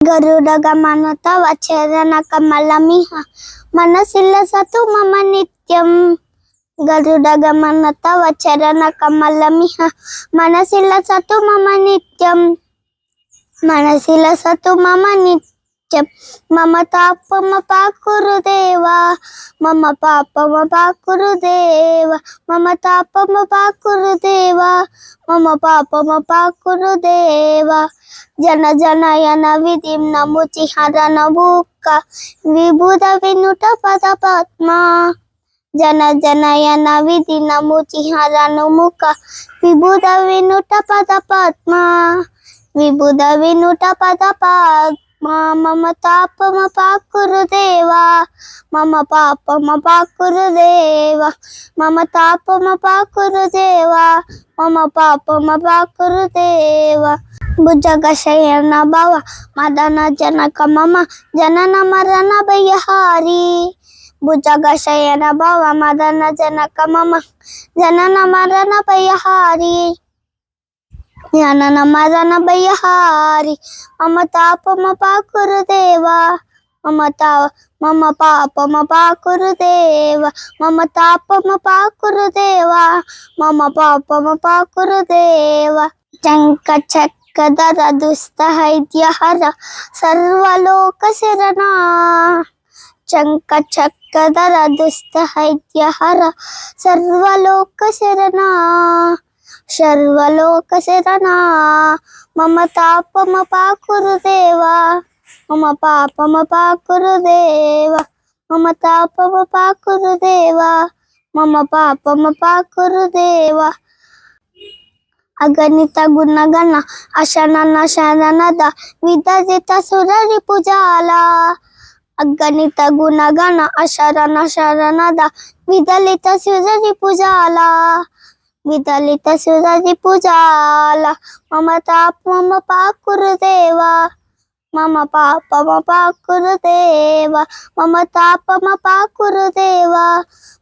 గరుడగమన తవ చరణ కమలమిహ మనసిల్లసతు మమ నిత్యం. గరుడగమన తవ చరణ కమలమిహ మనసిల్లసతు మమ నిత్యం. మనసిల్లసతు మమ నిత్యం. మమ తాపమ పాకురుదేవా మమ పాపమ పాకురుదేవా మమ తాపమ పాకురుదేవా మమ పాపమ పాకురుదేవా. జన జనయన విధిం నముచి హరణ భూక విభుద వినుట పద పద్మ. జన జనయన విధి నముచి హరణ ముఖ విభుద వినుట పద పద్మ. విభుద వినుట పద పద్మ. మమ తాపమ పాకురుదేవా మమ పాపమ పాకురుదేవా మమ తాపమ పాకురుదేవా మమ పాపమ పాకురుదేవా. భుజగ శయన భవ మదన జనక మమ జనన మరణ భయహారి. భుజగ శయన భవ మదన జనక మమ జనన మరణ భయహారి. జనన మరణ భయహారి. మమ తాపమ పాకురుదేవా మమ పాపమ పాకురుదేవా మమ తాపమ పాకురుదేవా మమ పాపమ పాకురుదేవా. చంక చక్కధర దుస్తహైద్యహర సర్వలోక శరణ. చంక చక్కధర దుస్తహైద్యహర సర్వలోక శరణ. సర్వలోక శరణ. మమ తాపమ పాకురుదేవా మమ పాపమ పాకురుదేవా మమ తాపమ పాకురుదేవా మమ పాపమ పాకురుదేవా. అగణిత గుణగణ అశనన శరణద విదజిత సురరి పుజాల. అగణిత గుణగణ అశరణ శరణద విదలిత సురరి పుజాల. విదలిత సురరి పుజాల. మమ తాపమ పాకురుదేవా మమ పాపమ పాకురుదేవా మమ తాపమ పాకురుదేవా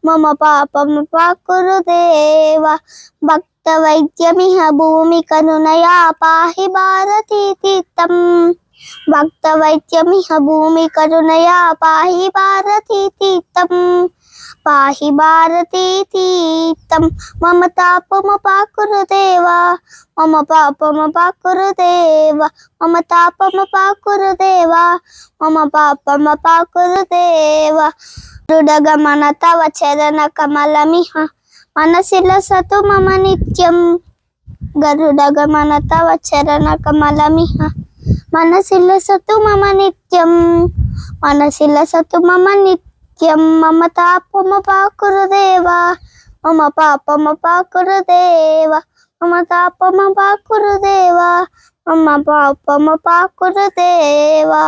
మమ పాపమ పాకురుదేవా. భక్త వైద్యమిహ భూమి కరుణయా పాహి భారతీ తీర్థం. భక్త వైద్యమిహ భూమి కరుణయా పాహి భారతీ తీర్థం. పాహి భారతీ తీర్థం. మమ తాపమ పాకురుదేవా మమ పాపమ పాకురుదేవా మమ తాపమ పాకురుదేవా మమ పాపమ పాకురుదేవా. గరుడగమన తవ చరణ కమలమిహ మనసిల్లసతు మమ నిత్యం. గరుడగమన తవ చరణ కమలమిహ మనసిల్లసతు మమ నిత్యం. మనసిల్లసతు మమ నిత్యం. మమ తాపమ పాకురుదేవా మమ పాపమ పాకురుదేవా మమ తాపమ పాకురుదేవా మమ పాపమ పాకురుదేవా.